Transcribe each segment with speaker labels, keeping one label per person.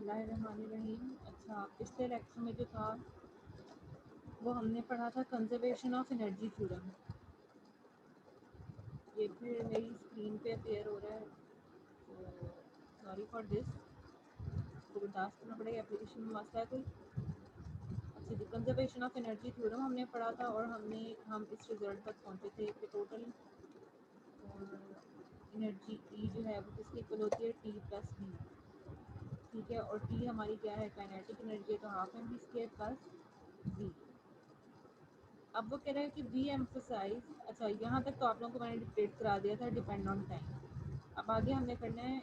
Speaker 1: बिस्मिल्लाहिर्रहमानिर्रहीम। अच्छा, पिछले लेक्चर में जो था वो हमने पढ़ा था कंजर्वेशन ऑफ एनर्जी थ्योरम। ये फिर मेरी स्क्रीन पे अपेयर हो रहा है, तो सॉरी फॉर दिस, तो बर्दाश्त करना पड़ेगा। एप्लीकेशन में मसला है कोई। अच्छा जी, कंजर्वेशन ऑफ एनर्जी थ्योरम हमने पढ़ा था और हम इस रिजल्ट तक पहुँचे थे कि टोटल एनर्जी ई जो है वो किसकी इक्वल होती है, टी प्लस बी। ठीक है, और टी हमारी क्या है, काइनेटिक एनर्जी है, तो half M B square plus B. अब वो कह रहा है कि वी एम्फोसाइज। अच्छा, यहाँ तक तो आप लोगों को मैंने डिक्टेट करा दिया था, डिपेंड ऑन टाइम। अब आगे हमने करना है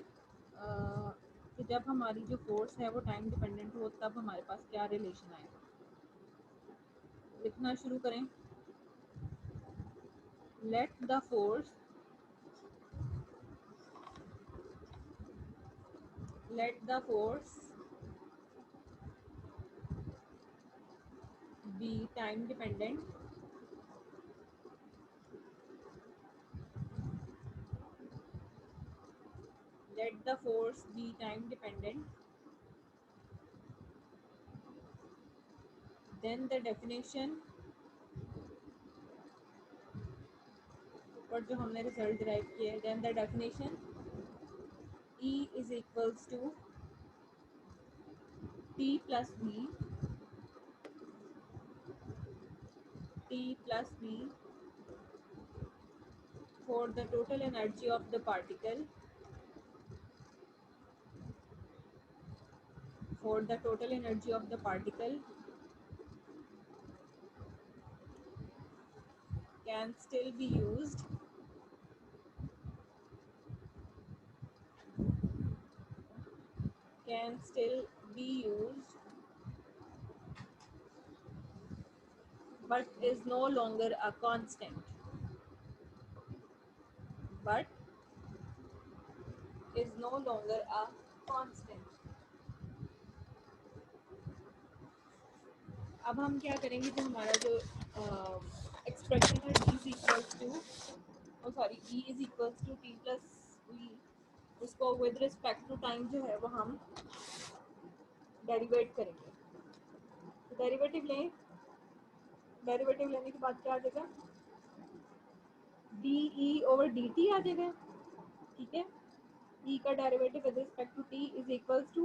Speaker 1: कि जब हमारी जो फोर्स है वो टाइम डिपेंडेंट हो तब हमारे पास क्या रिलेशन आएगा। लिखना शुरू करें। Let the force be time dependent let the force be time dependent, then the definition और जो हमने रिजल्ट डिराइव किया है, then the definition E is equals to T plus B for the total energy of the particle can still be used but is no longer a constant. अब हम क्या करेंगे, जो हमारा जो एक्सप्रेशन है E is equals to T plus B, उसको with respect to time जो है वो हम डेरिवेट करेंगे। तो डेरिवेटिव लेने के बाद क्या आ जाएगा, D E over D T आ जाएगा। ठीक है, ई का derivative with respect to T is equals to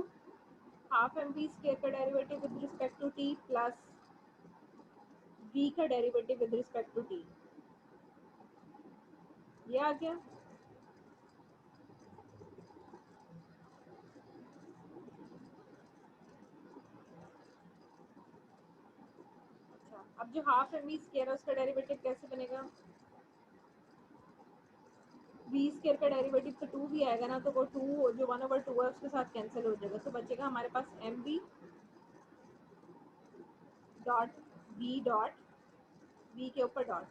Speaker 1: half M B square का derivative with respect to T plus v का derivative with respect to t। ये आ गया। अच्छा, अब जो हाफ एम वी स्क्वायर है उसका डेरिवेटिव कैसे बनेगा, v स्क्वायर का डेरिवेटिव तो 2 भी आएगा ना, तो वो 2 जो 1/2 है उसके साथ कैंसिल हो जाएगा, तो बचेगा हमारे पास एम वी डॉट v के ऊपर dot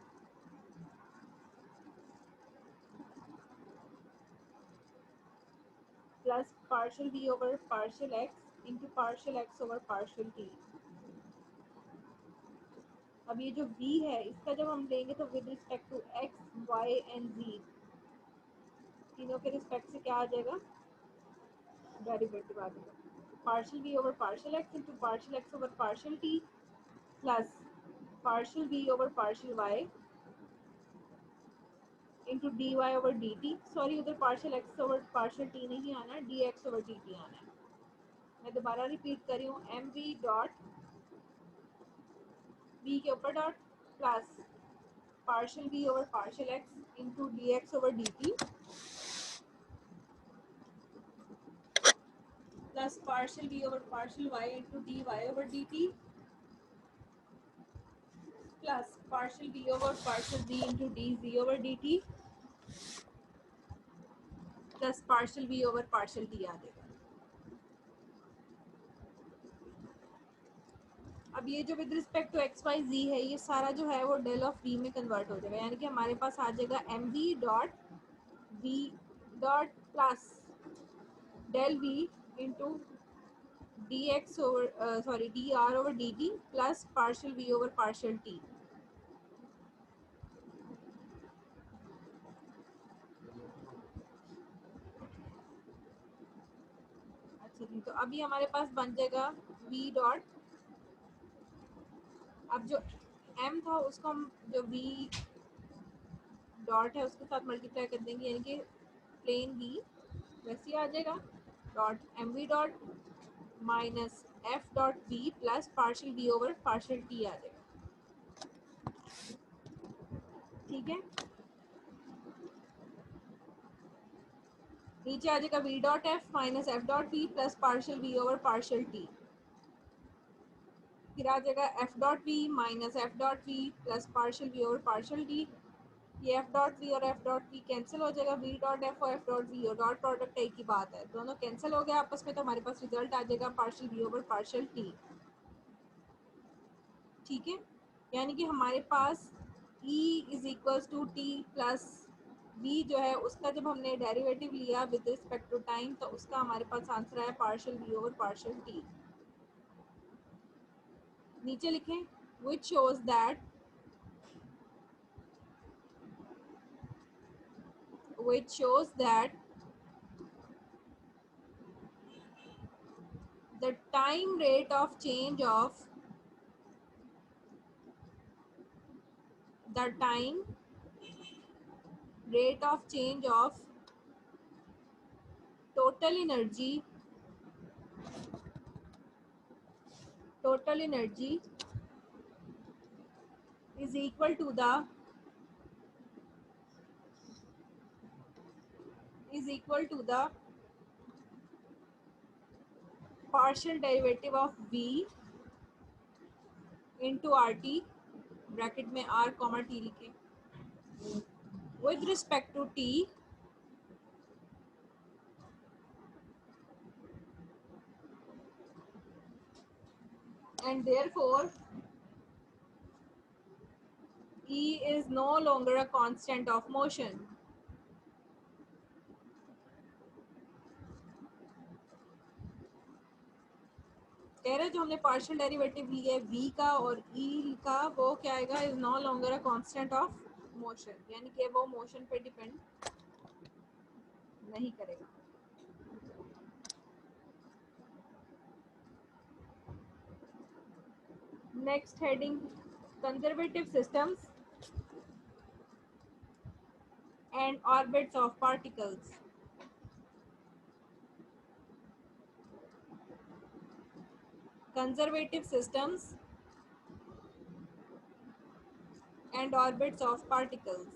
Speaker 1: plus partial v over partial x into partial x over partial t। अब ये जो v है इसका जब हम लेंगे तो with respect to x y and z तीनों के रिस्पेक्ट से क्या आ जाएगा, डेरिवेटिव आ जाएगा। Partial v over partial x into partial x over partial t plus partial v over partial y into D Y over D T. Sorry, उधर partial X over partial T नहीं आना है, D X over D T आना है। मैं दोबारा repeat कर रही हूँ, एम वी डॉट वी के ऊपर dot plus partial V over partial X into D X over D T plus partial V over partial Y into D Y over D T plus partial V over partial V into D G over D T plus partial V over partial T आ जाएगा। अब ये जो with respect to X Y G है ये सारा जो है वो डेल ऑफ वी में कन्वर्ट हो जाएगा, यानी कि हमारे पास आ जाएगा M V dot plus del V into D X over sorry D R over D T plus partial V over partial T. अच्छा जी, तो अभी हमारे पास बन जाएगा v डॉट, अब जो m था उसको हम जो v डॉट है उसके साथ मल्टीप्लाई कर देंगे, यानी कि प्लेन v वैसे ही आ जाएगा, dot M V dot minus F dot V plus partial V over partial T आ जाएगा। ठीक है, नीचे आ जाएगा V dot F minus F dot V plus partial V over partial T, फिर आ जाएगा F dot V minus F dot V plus partial V over partial T, ये एफ डॉट वी और एफ डॉट वी कैंसिल हो जाएगा, V dot F और F dot V और dot product एक ही बात है, दोनों कैंसिल हो गया आपस में, तो हमारे पास रिजल्ट आ जाएगा partial V over partial T. ठीक है, यानी कि हमारे पास E is equals to T plus v जो है उसका जब हमने डेरिवेटिव लिया विद रिस्पेक्ट टू टाइम, तो उसका हमारे पास आंसर है partial v over partial t। नीचे लिखें which shows that the time rate of change of the time rate of change of total energy is equal to the partial derivative of v into RT, bracket में R comma T लिखें, with respect to T and therefore E is no longer a constant of motion। कह रहे जो हमने partial derivative ली है v का और E का, वो क्या आएगा, is no longer a constant of motion, यानी कि वो मोशन पे डिपेंड नहीं करेगा। Next heading conservative systems and orbits of particles. Conservative systems and orbits of particles.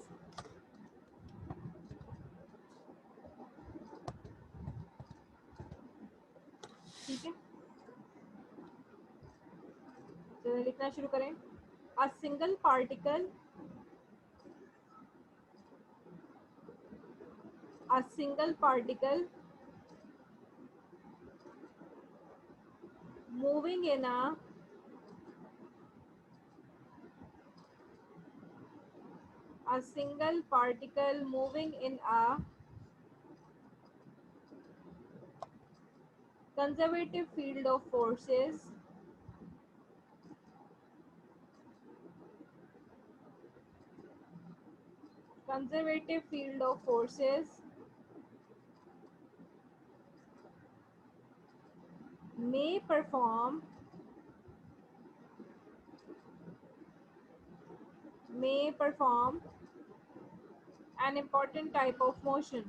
Speaker 1: ठीक है, तो लिखना शुरू करें। A single particle moving in a single particle moving in a conservative field of forces may perform an important type of motion।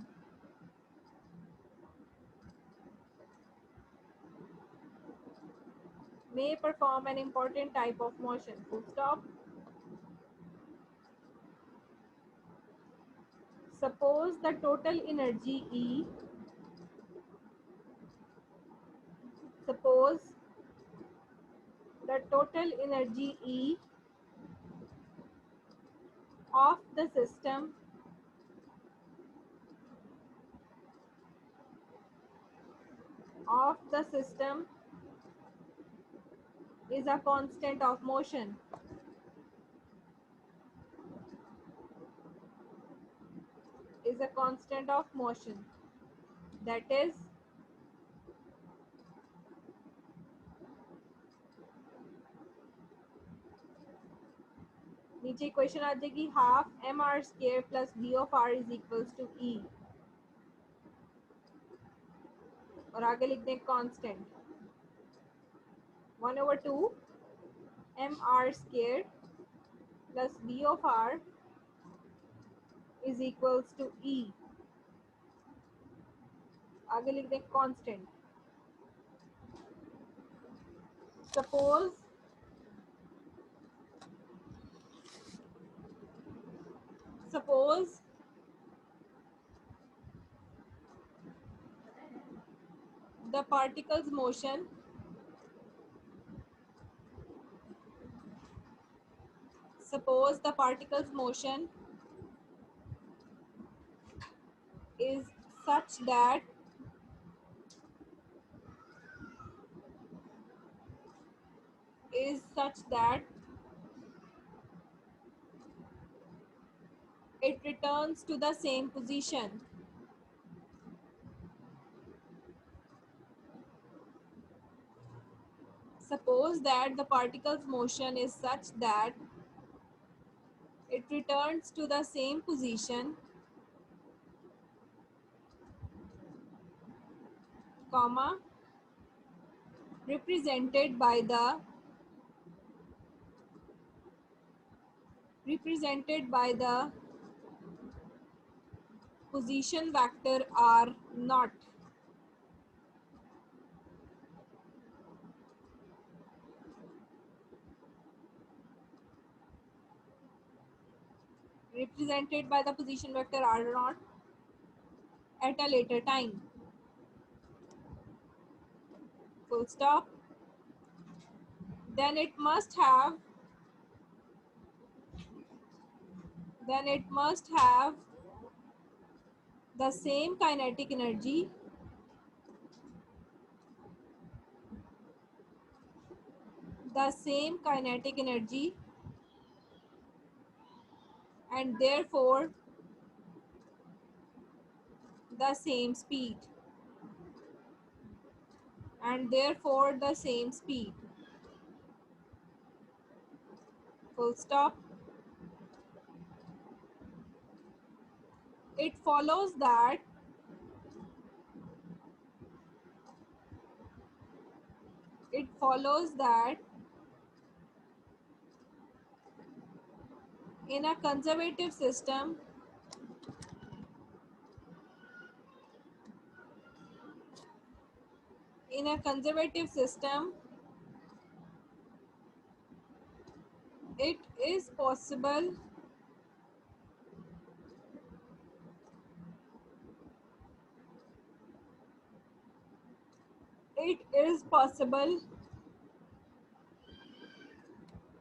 Speaker 1: May perform an important type of motion, full stop। Suppose the total energy E of the system is a constant of motion। That is नीचे equation आ जाएगी half M R square plus V of R is equals to E. और आगे लिख दें constant 1/2 mr² plus v of r is equals to e। आगे लिख दें constant. Suppose suppose the particle's motion suppose the particle's motion is such that it returns to the same position. Suppose that the particle's motion is such that it returns to the same position, comma, represented by the position vector r naught. Represented by the position vector r naught at a later time. Full stop. Then it must have the same kinetic energy and therefore the same speed. Full stop. It follows that in a conservative system it is possible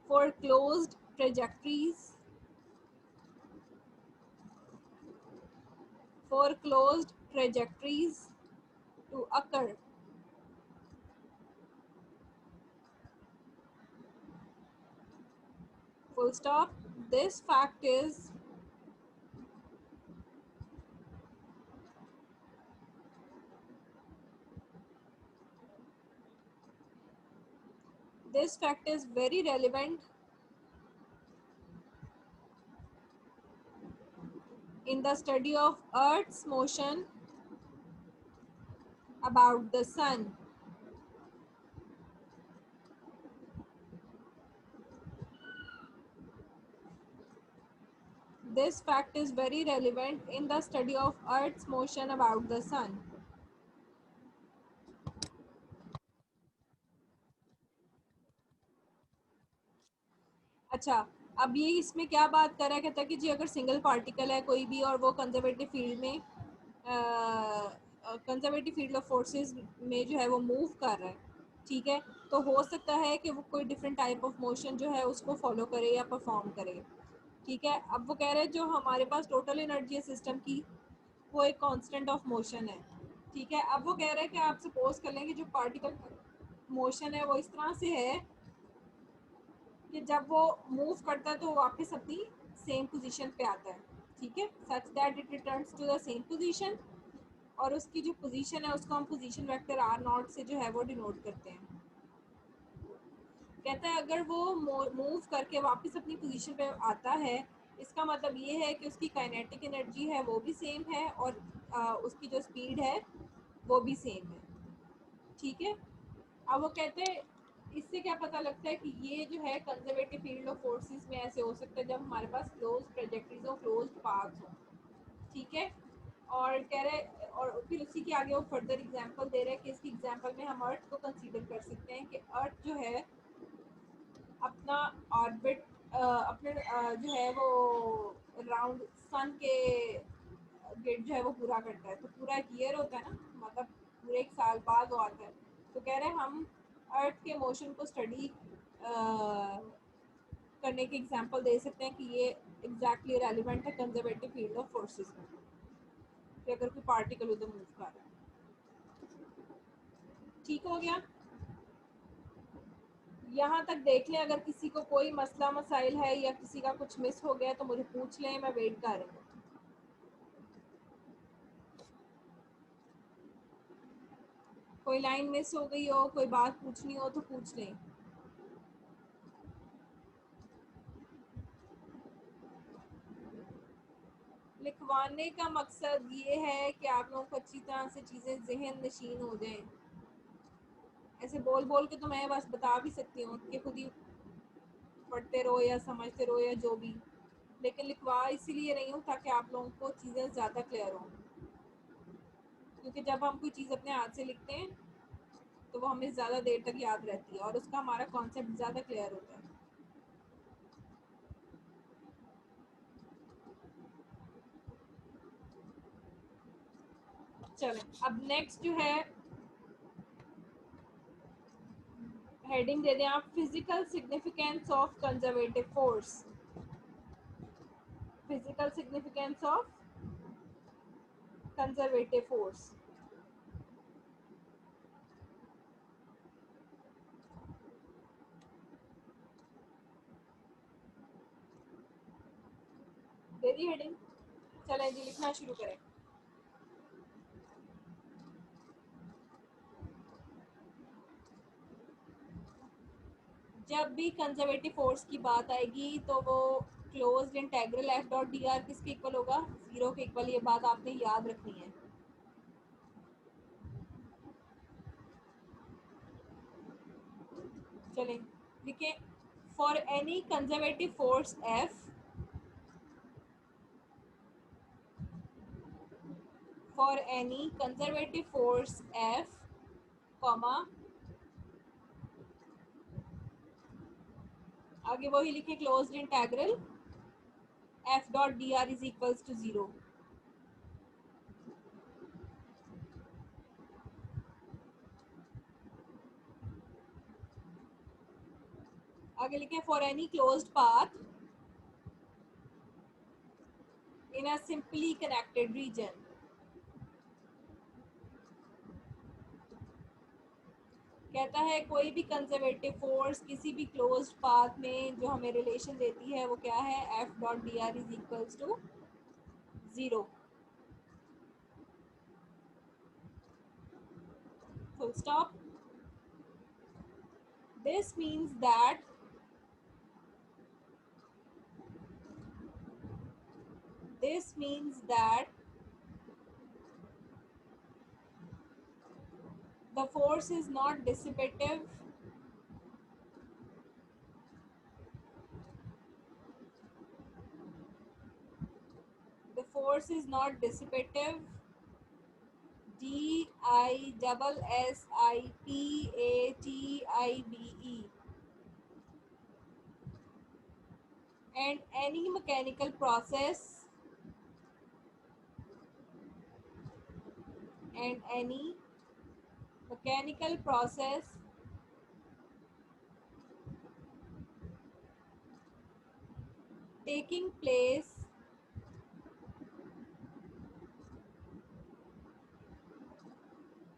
Speaker 1: for closed trajectories to occur. Full stop. This fact is very relevant in the study of Earth's motion about the sun. This fact is very relevant in the study of Earth's motion about the sun. अच्छा, अब ये इसमें क्या बात कर रहा है, कहता है कि जी अगर सिंगल पार्टिकल है कोई भी और वो कंजर्वेटिव फील्ड ऑफ फोर्सेस में जो है वो मूव कर रहा है, ठीक है, तो हो सकता है कि वो कोई डिफरेंट टाइप ऑफ मोशन जो है उसको फॉलो करे या परफॉर्म करे, ठीक है। अब वो कह रहे हैं जो हमारे पास टोटल एनर्जी है सिस्टम की वो एक कांस्टेंट ऑफ मोशन है, ठीक है। अब वो कह रहे हैं कि आप सपोज कर लें कि जो पार्टिकल मोशन है वो इस तरह से है कि जब वो मूव करता है तो वापस अपनी सेम पोजीशन पे आता है, ठीक है, such that it returns to the same position, और उसकी जो पोजीशन है उसको हम पोजीशन वेक्टर आर नॉट से जो है वो डिनोट करते हैं। कहता है अगर वो मूव करके वापस अपनी पोजीशन पे आता है, इसका मतलब ये है कि उसकी काइनेटिक एनर्जी है वो भी सेम है और उसकी जो स्पीड है वो भी सेम है, ठीक है। अब वो कहते हैं इससे क्या पता लगता है कि ये जो है कंजर्वेटिव फील्ड ऑफ फोर्सेस में ऐसे हो सकता है जब हमारे पास क्लोज ट्रेजेक्टरीज और क्लोज पाथ्स हो। ठीक है। और कह रहे और फिर उसी के आगे वो फर्दर एग्जांपल दे रहे हैं कि इसकी एग्जांपल में हम अर्थ को कंसीडर कर सकते हैं कि अर्थ जो है अपना ऑर्बिट अपने जो है वो राउंड सन के गेट जो है वो पूरा करता है। तो पूरा एक ईयर होता है ना, मतलब पूरे एक साल बाद वो आता है। तो कह रहे हैं हम अर्थ के मोशन को स्टडी करने की एग्जांपल दे सकते हैं कि ये एग्जैक्टली रेलिवेंट है कंजर्वेटिव फील्ड ऑफ फोर्सेस में, कि अगर कोई पार्टिकल उधर मूव कर रहा है। ठीक हो गया। यहाँ तक देख लें, अगर किसी को कोई मसला मसाइल है या किसी का कुछ मिस हो गया तो मुझे पूछ लें, मैं वेट कर रही हूँ। कोई लाइन मिस हो गई हो, कोई बात पूछनी हो तो पूछ लें। लिखवाने का मकसद ये है कि आप लोगों को अच्छी तरह से चीज़ें जहन नशीन हो जाएं। ऐसे बोल बोल के तो मैं बस बता भी सकती हूँ कि खुद ही पढ़ते रहो या समझते रहो या जो भी, लेकिन लिखवा इसीलिए रही हूँ ताकि आप लोगों को चीज़ें ज़्यादा क्लियर हों। क्योंकि जब हम कोई चीज़ अपने हाथ से लिखते हैं तो वो हमें ज़्यादा देर तक याद रहती है और उसका हमारा कॉन्सेप्ट ज़्यादा क्लियर होता है। चलें, अब नेक्स्ट जो है हेडिंग दे दें आप, physical significance of conservative force. Physical significance of conservative force. They the heading. चलें जी, लिखना शुरू करें। जब भी कंजर्वेटिव फोर्स की बात आएगी तो वो closed integral F dot D R किसके इक्वल होगा? जीरो के इक्वल। ये बात आपने याद रखनी है। चलें लिखें, for any conservative force F, for any conservative force F comma, आगे वही लिखें closed integral F dot D R is equals to zero. आगे लिखें for any closed path in a simply connected region. कहता है कोई भी कंजर्वेटिव फोर्स किसी भी क्लोज्ड पाथ में जो हमें रिलेशन देती है वो क्या है? F dot D R is equals to zero. Full stop. This means that this means that the force is not dissipative, the force is not dissipative, D I double S I P A T I B E, and any mechanical process, and any mechanical process taking place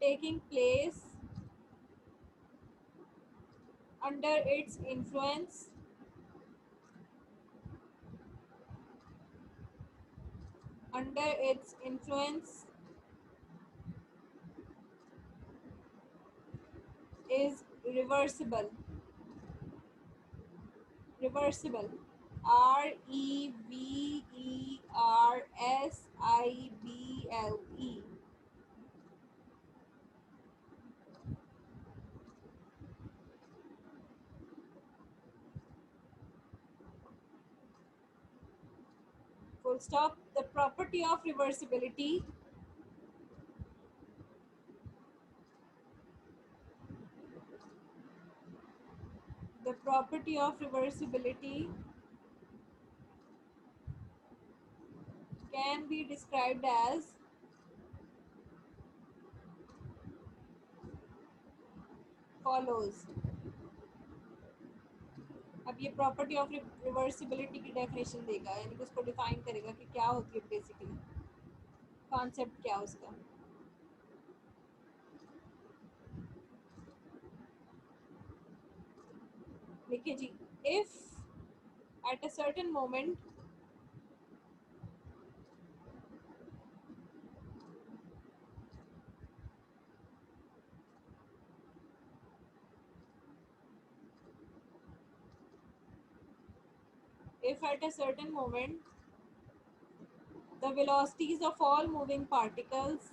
Speaker 1: taking place under its influence under its influence is reversible. Reversible. Reversible.
Speaker 2: full stop. The property of reversibility can be described as follows. अब ये property of reversibility की definition देगा, यानी कि उसको define करेगा कि क्या होती है बेसिकली, कॉन्सेप्ट क्या उसका. देखिए जी, if at a certain moment if at a certain moment the velocities of all moving particles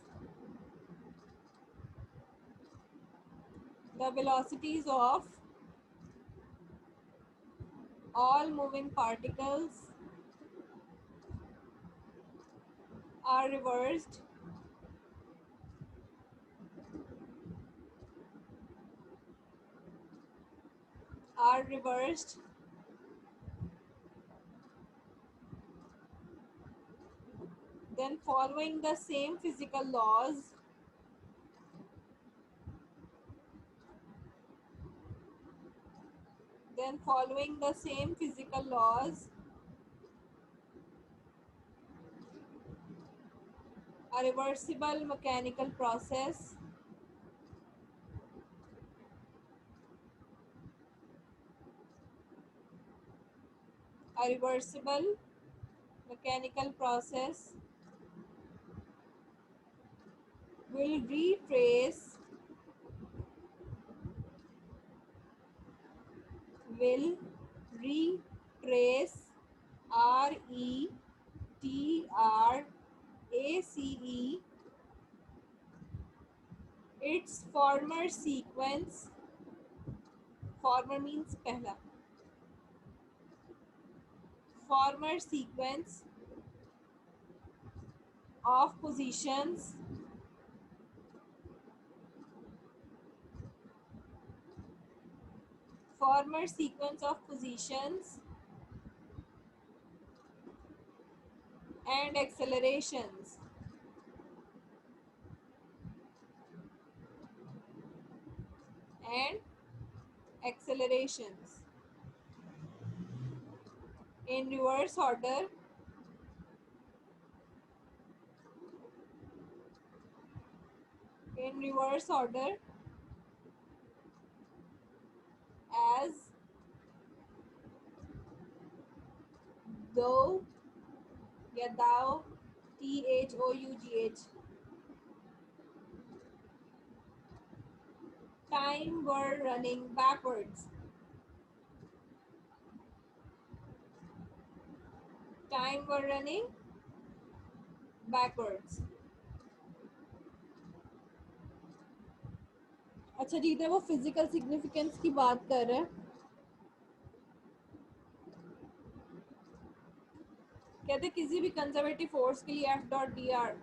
Speaker 2: the velocities of all moving particles are reversed, are reversed then following the same physical laws a reversible mechanical process a reversible mechanical process will retrace will retrace retrace its former sequence. Former means पहला. Former sequence of positions former sequence of positions and accelerations and accelerations in reverse order as though या thou THOUGH time were running backwards. Time were running backwards. अच्छा जी, इधर वो physical significance की बात कर रहे हैं. कहते किसी भी कंजर्वेटिव फोर्स के लिए F dot D R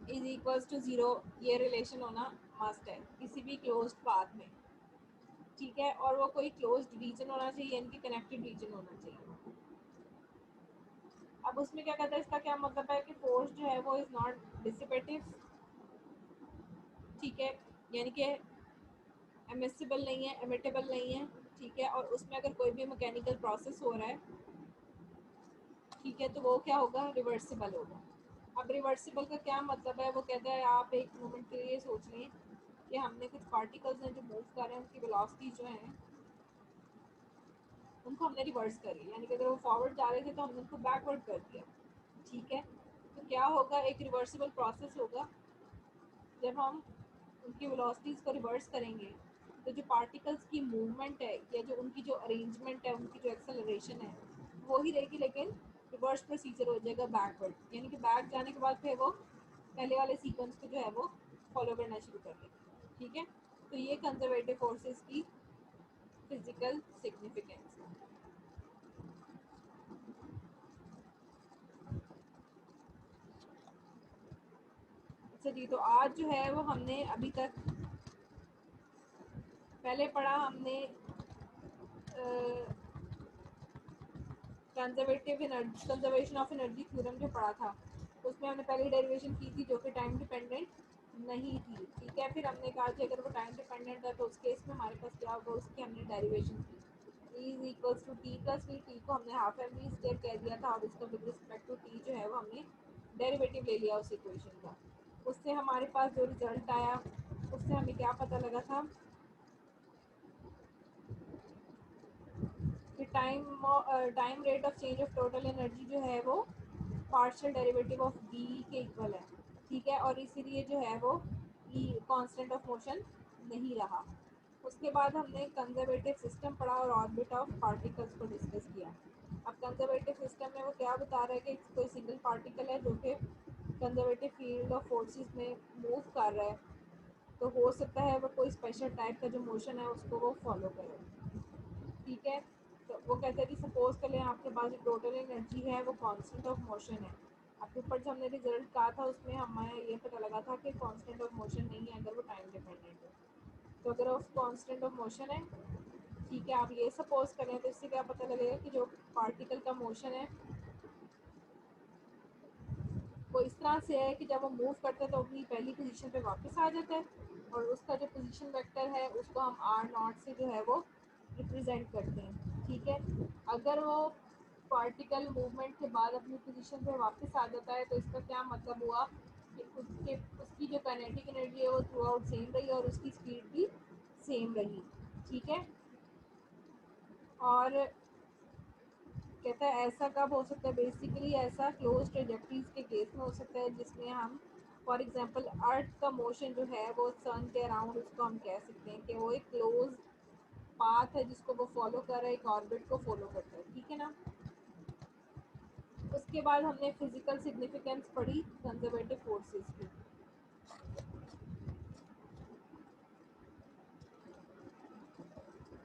Speaker 2: is equals to 0 ये रिलेशन होना मस्ट है किसी भी क्लोज्ड पाथ में. ठीक है, और वो कोई क्लोज्ड रीजन होना चाहिए यानी कि कनेक्टेड रीजन होना चाहिए. अब उसमें क्या कहता है, इसका क्या मतलब है कि फोर्स जो है वो इज नॉट डिसिपेटिव. ठीक है, यानी कि एमिसिबल नहीं है, एमिटेबल नहीं है. ठीक है, और उसमें अगर कोई भी मैकेनिकल प्रोसेस हो रहा है, ठीक है, तो वो क्या होगा, रिवर्सिबल होगा. अब रिवर्सिबल का क्या मतलब है, वो कहता है आप एक मोमेंट के लिए सोच लें कि हमने कुछ पार्टिकल्स हैं जो मूव कर रहे हैं, उनकी वेलोसिटी जो है उनको हमने रिवर्स करी, यानी कि अगर वो फॉरवर्ड जा रहे थे तो हमने उनको बैकवर्ड कर दिया. ठीक है, तो क्या होगा, एक रिवर्सिबल प्रोसेस होगा. जब हम उनकी वेलोसिटीज़ को रिवर्स करेंगे तो जो पार्टिकल्स की मूवमेंट है या जो उनकी जो अरेंजमेंट है, उनकी जो एक्सेलरेशन है वो ही रहेगी, लेकिन रिवर्स प्रोसीजर हो जाएगा बैकवर्ड, यानी कि बैक जाने के बाद फिर वो पहले वाले सीक्वेंस को जो है वो फॉलो करना शुरू कर देंगे. ठीक है, तो ये कंजर्वेटिव फोर्सेस की फिजिकल सिग्निफिकेंस है. अच्छा जी, तो आज जो है वो हमने अभी तक पहले पढ़ा हमने कंजर्वेशन ऑफ एनर्जी थ्योरम जो पढ़ा था, उसमें हमने पहले डेरिवेशन की थी जो कि टाइम डिपेंडेंट नहीं थी। ठीक है, फिर हमने कहा कि अगर वो टाइम डिपेंडेंट है तो उस केस में हमारे पास क्या होगा, उसकी हमने डेरिवेशन की। E is equals to T plus V, T को हमने हाफ एम वी स्क्वायर कह दिया था और इसका विद रिस्पेक्ट टू टी जो है वो हमने डेरिवेटिव ले लिया उस इक्वेशन का। उससे हमारे पास जो रिजल्ट आया उससे हमें क्या पता लगा था कि time rate of change of total energy जो है वो पार्शियल डेरिवेटिव ऑफ बी के इक्वल है। ठीक है, और इसीलिए जो है वो ई कांस्टेंट ऑफ मोशन नहीं रहा। उसके बाद हमने कंजर्वेटिव सिस्टम पढ़ा और ऑर्बिट ऑफ पार्टिकल्स को डिस्कस किया। अब कंजर्वेटिव सिस्टम में वो क्या बता रहा है कि कोई सिंगल पार्टिकल है जो कि कंजर्वेटिव फील्ड ऑफ फोर्सेस में मूव कर रहा है, तो हो सकता है वो कोई स्पेशल टाइप का जो मोशन है उसको वो फॉलो करे। ठीक है, तो वो कहते हैं कि सपोज कर लें आपके पास जो टोटल एनर्जी है वो कांस्टेंट ऑफ मोशन है। आपके ऊपर जो हमने रिजल्ट कहा था उसमें हमें ये पता लगा था कि कांस्टेंट ऑफ मोशन नहीं है अगर वो टाइम डिपेंडेंट है। तो अगर वो कांस्टेंट ऑफ मोशन है, ठीक है, आप ये सपोज करें तो इससे क्या पता लगेगा कि जो पार्टिकल का मोशन है वो इस तरह से है कि जब वो मूव करता है तो अपनी पहली पोजीशन पे वापस आ जाता है, और उसका जो पोजीशन वेक्टर है उसको हम आर नॉट से जो है वो रिप्रेजेंट करते हैं। ठीक है, अगर वो पार्टिकल मूवमेंट के बाद अपनी पोजीशन पे वापस आ जाता है तो इसका क्या मतलब हुआ कि उसकी जो काइनेटिक एनर्जी है वो थ्रू आउट सेम रही और उसकी स्पीड भी सेम रही। ठीक है, और कहता है ऐसा कब हो सकता है, बेसिकली ऐसा क्लोज ट्रेजेक्टरीज के केस में हो सकता है जिसमें हम फॉर एग्जांपल अर्थ का मोशन जो है वो सन के अराउंड, उसको हम कह सकते हैं कि वो एक क्लोज पाथ है जिसको वो फॉलो कर रहा है, एक ऑर्बिट को फॉलो करता है। ठीक है ना। उसके बाद हमने फिजिकल सिग्निफिकेंस पढ़ी कंजर्वेटिव फोर्सेस की।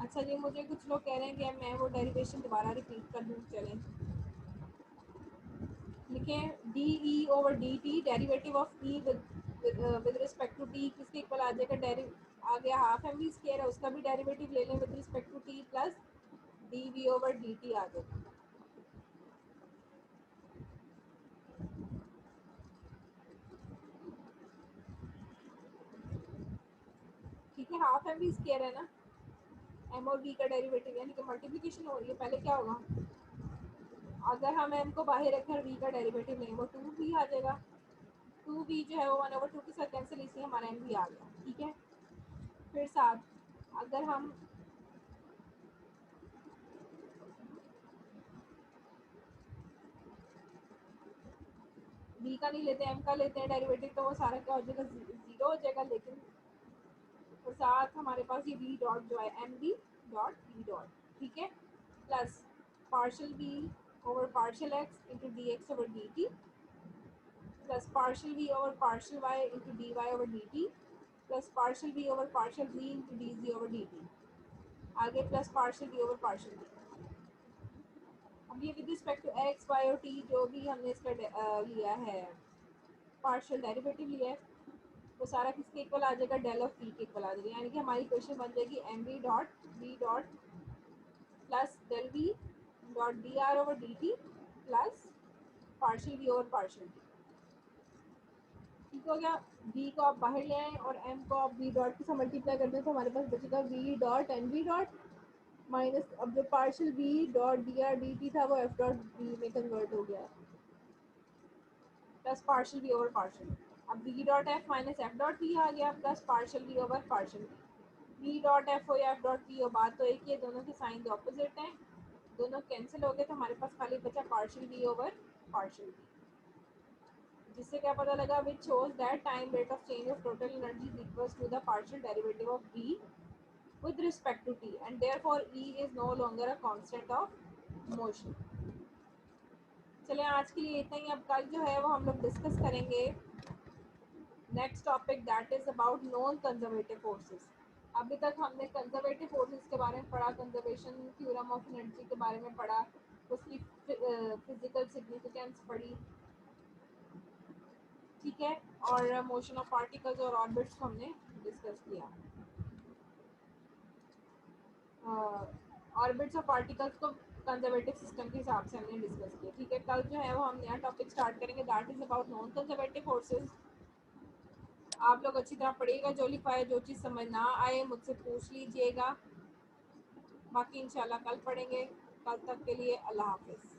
Speaker 2: अच्छा जी, मुझे कुछ लोग कह रहे हैं कि मैं वो डेरिवेशन दोबारा रिपीट कर दूँ, चलें लिखें D E over D T, derivative of E with respect to T किसके इक्वल आ जाएगा, आ गया हाफ एम वी स्क्वायर है, उसका भी डेरिवेटिव ले लें with respect to T plus D V over D T आ जाएगा। ठीक है, हाफ एम वी स्क्वायर है ना, एम और वी का डेरिवेटिव यानी कि मल्टीप्लिकेशन हो रही है। पहले क्या होगा, अगर हम एम को बाहर रखें वी का डेरिवेटिव लें वो टू वी आ जाएगा। टू वी जो है वो वन ओवर टू के साथ कैंसिल, इसलिए हमारा एम वी आ गया। ठीक है, फिर साथ अगर हम बी का नहीं लेते एम का लेते हैं डेरिवेटिव तो वो सारा क्या हो जाएगा, जीरो हो जाएगा। लेकिन और साथ हमारे पास ये वी डॉट जो है M B dot V dot, ठीक है, plus partial B over partial X into D X over D T plus partial V over partial Y into D Y over D T plus partial V over partial G into D G over D T, आगे plus partial V over partial D. अब ये with respect to X Y और T जो भी हमने इसका लिया है पार्शियल डेरिवेटिव लिया है वो सारा किसके इक्वल आ जाएगा, डेल ऑफ टी के इक्वल आ जाएगा। यानी कि हमारी क्वेश्चन बन जाएगी M V dot plus del V dot D R over D T plus partial V over partial T. ठीक हो गया, वी को आप बाहर ले आए और एम को आप वी डॉट के साथ मल्टीप्लाई कर दें तो हमारे पास बचेगा V dot N V dot minus अब जो partial V dot D R D T था वो एफ डॉट वी में कन्वर्ट हो गया plus partial V over partial. अब V dot F minus F dot V आ गया plus partial V over partial V dot F हो या एफ डॉट वी हो, बात तो एक ही है, दोनों के साइन ऑपोजिट हैं, दोनों कैंसिल हो गए तो हमारे पास खाली बचा partial V over partial V, जिससे क्या पता लगा which shows that time rate of change of total energy is equals to the partial derivative of v with respect to t and therefore e is no longer a constant of motion। चले आज के लिए इतना ही, अब कल जो है वो हम लोग डिस्कस करेंगे next topic that is about non conservative forces. अभी तक हमने कंजर्वेटिव फोर्सेस के बारे में पढ़ा, कंजर्वेशन थ्योरम ऑफ एनर्जी के बारे में पढ़ा, उसकी फिजिकल सिग्निफिकेंस पढ़ी। ठीक है। और मोशन ऑफ पार्टिकल्स और ऑर्बिट्स को हमने डिस्कस किया। ऑर्बिट्स और पार्टिकल्स को कंजर्वेटिव सिस्टम के हिसाब से हमने डिस्कस किया। ठीक है, कल जो है वो हम नया टॉपिक स्टार्ट करेंगे, that is about non conservative forces. आप लोग अच्छी तरह पढ़िएगा, जो लिखा है, जो चीज़ समझ ना आए मुझसे पूछ लीजिएगा, बाकी इंशाल्लाह कल पढ़ेंगे। कल तक के लिए अल्लाह हाफिज़।